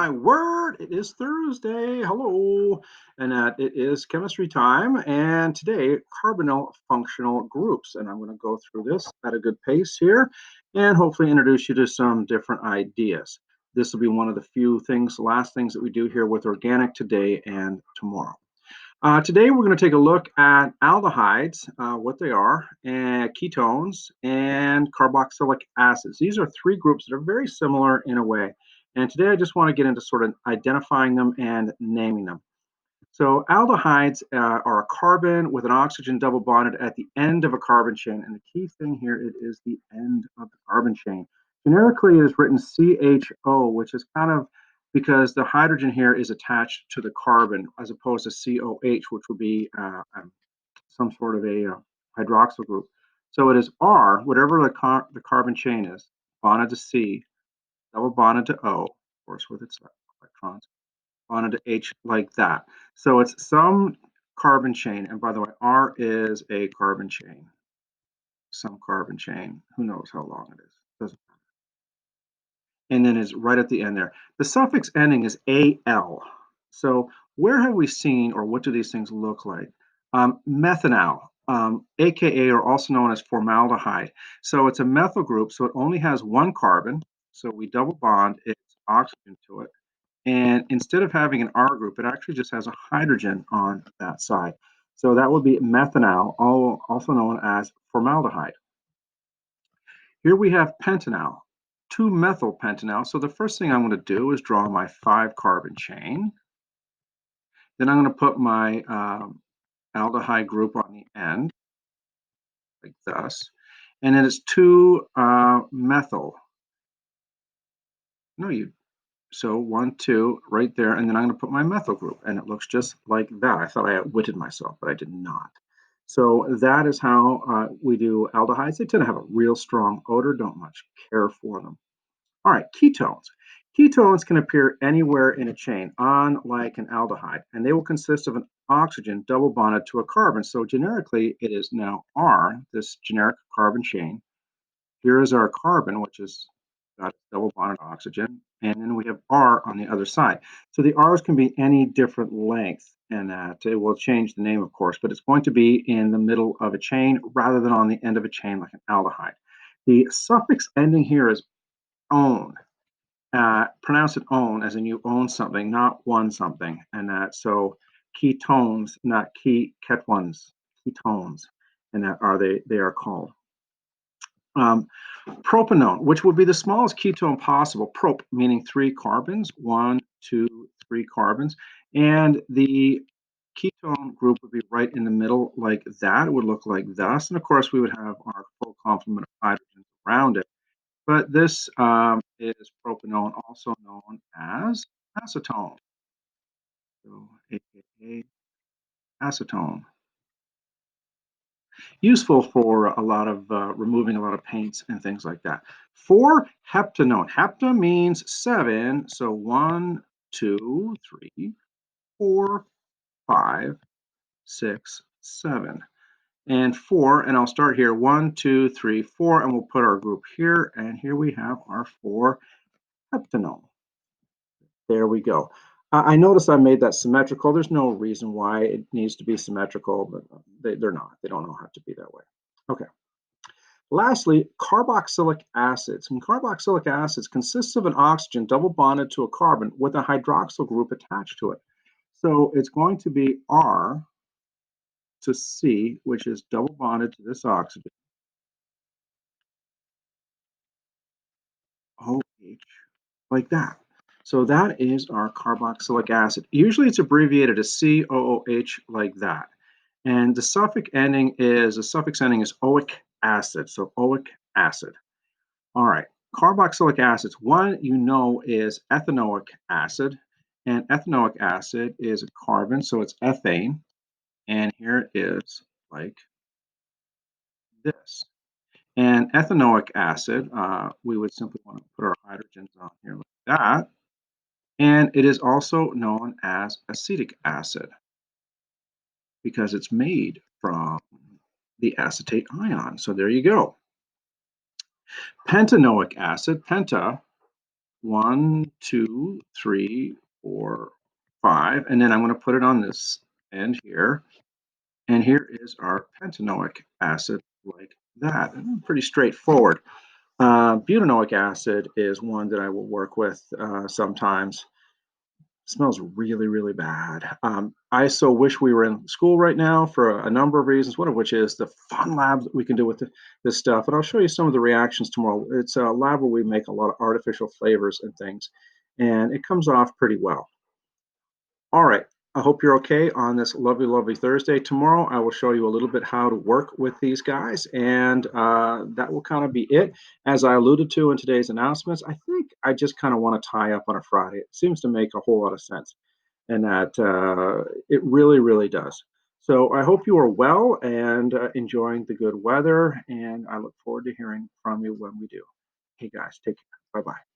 my word, it is Thursday. Hello. And it is chemistry time. And today, carbonyl functional groups. And I'm going to go through this at a good pace here and hopefully introduce you to some different ideas. This will be one of the few things, last things that we do here with organic today and tomorrow. Today, we're going to take a look at aldehydes, what they are, and ketones, and carboxylic acids. These are three groups that are very similar in a way. And today, I just want to get into sort of identifying them and naming them. So aldehydes are a carbon with an oxygen double bonded at the end of a carbon chain. And the key thing here, it is the end of the carbon chain. Generically, it is written CHO, which is kind of because the hydrogen here is attached to the carbon as opposed to COH, which would be some sort of a hydroxyl group. So it is R, whatever the carbon chain is, bonded to C, double bonded to O, of course, with its electrons, bonded to H like that. So it's some carbon chain. And by the way, R is a carbon chain, some carbon chain. Who knows how long it is? Doesn't matter. And then is right at the end there. The suffix ending is AL. So where have we seen, or what do these things look like? Methanol, aka or also known as formaldehyde. So it's a methyl group, so it only has one carbon. So we double bond its oxygen to it. And instead of having an R group, it actually just has a hydrogen on that side. So that would be methanol, also known as formaldehyde. Here we have pentanol, 2-methyl pentanol. So the first thing I'm going to do is draw my 5-carbon chain. Then I'm going to put my aldehyde group on the end, like this. And then it's 2-methyl. So 1, 2, right there, and then I'm going to put my methyl group, and it looks just like that. I thought I outwitted myself, but I did not. So that is how we do aldehydes. They tend to have a real strong odor, don't much care for them. All right, ketones. Ketones can appear anywhere in a chain, unlike an aldehyde, and they will consist of an oxygen double bonded to a carbon. So generically, it is now R, this generic carbon chain. Here is our carbon, which is got double bonded oxygen, and then we have R on the other side. So the R's can be any different length, and that it will change the name, of course, but it's going to be in the middle of a chain rather than on the end of a chain like an aldehyde. The suffix ending here is own. Pronounce it own, as in you own something, not one something, and that so ketones, not ketones, and that are they are called. Propanone, which would be the smallest ketone possible, prop meaning 3 carbons, 1, 2, 3 carbons, and the ketone group would be right in the middle like that. It would look like thus, and of course we would have our full complement of hydrogens around it. But this is propanone, also known as acetone, so aka acetone. Useful for a lot of removing a lot of paints and things like that. 4, heptanone. Hepta means 7, so 1, 2, 3, 4, 5, 6, 7. And 4, and I'll start here, 1, 2, 3, 4, and we'll put our group here, and here we have our 4 heptanone. There we go. I notice I made that symmetrical. There's no reason why it needs to be symmetrical, but they're not. They don't know how to be that way. Okay. Lastly, carboxylic acids. And carboxylic acids consists of an oxygen double bonded to a carbon with a hydroxyl group attached to it. So it's going to be R to C, which is double bonded to this oxygen. OH, like that. So that is our carboxylic acid. Usually it's abbreviated as COOH like that. And the suffix ending is oic acid. So oic acid. All right. Carboxylic acids. One you know is ethanoic acid. And ethanoic acid is a carbon, so it's ethane. And here it is like this. And ethanoic acid, we would simply want to put our hydrogens on here like that. And it is also known as acetic acid because it's made from the acetate ion. So there you go. Pentanoic acid, penta 1, 2, 3, 4, 5, and then I'm going to put it on this end here. And here is our pentanoic acid like that. And pretty straightforward. Butanoic acid is one that I will work with sometimes. Smells really, really bad. I so wish we were in school right now for a number of reasons, one of which is the fun labs that we can do with this stuff. And I'll show you some of the reactions tomorrow. It's a lab where we make a lot of artificial flavors and things, and it comes off pretty well. All right. I hope you're okay on this lovely, lovely Thursday. Tomorrow, I will show you a little bit how to work with these guys, and that will kind of be it. As I alluded to in today's announcements, I think I just kind of want to tie up on a Friday. It seems to make a whole lot of sense, and that it really, really does. So I hope you are well and enjoying the good weather, and I look forward to hearing from you when we do. Hey guys, take care. Bye bye.